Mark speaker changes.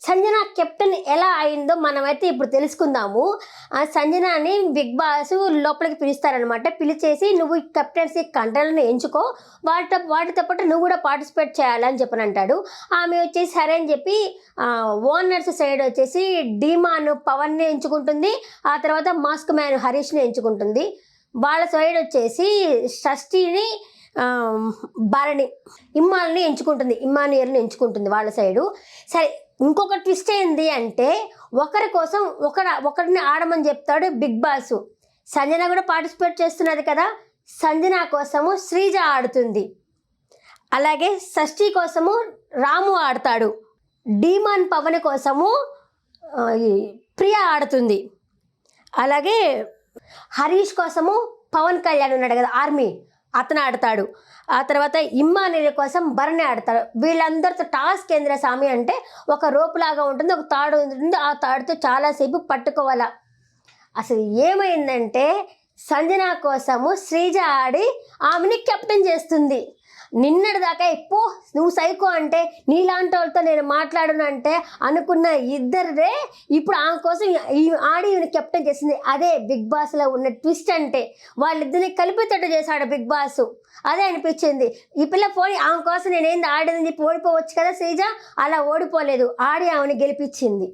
Speaker 1: Sanjana captain ఎలా అయిందో మనమైతే ఇప్పుడు తెలుసుకుందాము. ఆ సంజనాని బిగ్ బాస్ లోపలికి పిలుస్తారనమాట. పిలిచేసి నువ్వు కెప్టెన్సీ కంటెంట్ని ఎంచుకో, వాటితో పాటు నువ్వు కూడా పార్టిసిపేట్ చేయాలని చెప్పని అంటాడు. ఆమె వచ్చేసి సరే అని చెప్పి ఓనర్స్ సైడ్ వచ్చేసి డీమాన్ పవన్ని ఎంచుకుంటుంది. ఆ తర్వాత మాస్క్ మ్యాన్ హరీష్ని ఎంచుకుంటుంది. వాళ్ళ సైడ్ వచ్చేసి షష్ఠిని భరణి ఇమ్మాల్ని ఎంచుకుంటుంది, ఇమ్మాన్యుయల్ని ఎంచుకుంటుంది వాళ్ళ సైడు. సరే, ఇంకొక ట్విస్ట్ ఏంది అంటే ఒకరి కోసం ఒకరిని ఆడమని చెప్తాడు బిగ్ బాస్. సంజన కూడా పార్టిసిపేట్ చేస్తున్నది కదా, సంజన కోసము శ్రీజ ఆడుతుంది, అలాగే షష్ఠి కోసము రాము ఆడతాడు, డీమాన్ పవన్ కోసము ప్రియ ఆడుతుంది, అలాగే హరీష్ కోసము పవన్ కళ్యాణ్ ఉన్నాడు కదా ఆర్మీ, అతను ఆడతాడు. ఆ తర్వాత ఇమ్మానుయల్ కోసం భరణి ఆడతాడు. వీళ్ళందరితో టాస్క్ ఏంద్ర స్వామి అంటే ఒక రోపు లాగా ఉంటుంది, ఒక తాడు ఉంటుంది, ఆ తాడుతో చాలాసేపు పట్టుకోవాలా. అసలు ఏమైందంటే సంజన కోసము శ్రీజ ఆడి ఆమెని కెప్టెన్ చేస్తుంది. నిన్నటి దాకా ఎప్పో నువ్వు సైకో అంటే నీలాంటి వాళ్ళతో నేను మాట్లాడను అంటే అనుకున్న ఇద్దరే ఇప్పుడు ఆమె కోసం ఆడి ఈమెను కెప్టెన్ చేసింది. అదే బిగ్ బాస్లో ఉన్న ట్విస్ట్ అంటే వాళ్ళిద్దరిని కలిపేటట్టు చేశాడు బిగ్ బాస్. అదే అనిపించింది. ఈ పిల్ల పోయి ఆమె కోసం నేనేంది ఆడేదని చెప్పి ఓడిపోవచ్చు కదా శ్రీజ, అలా ఓడిపోలేదు, ఆడి ఆమెని గెలిపించింది.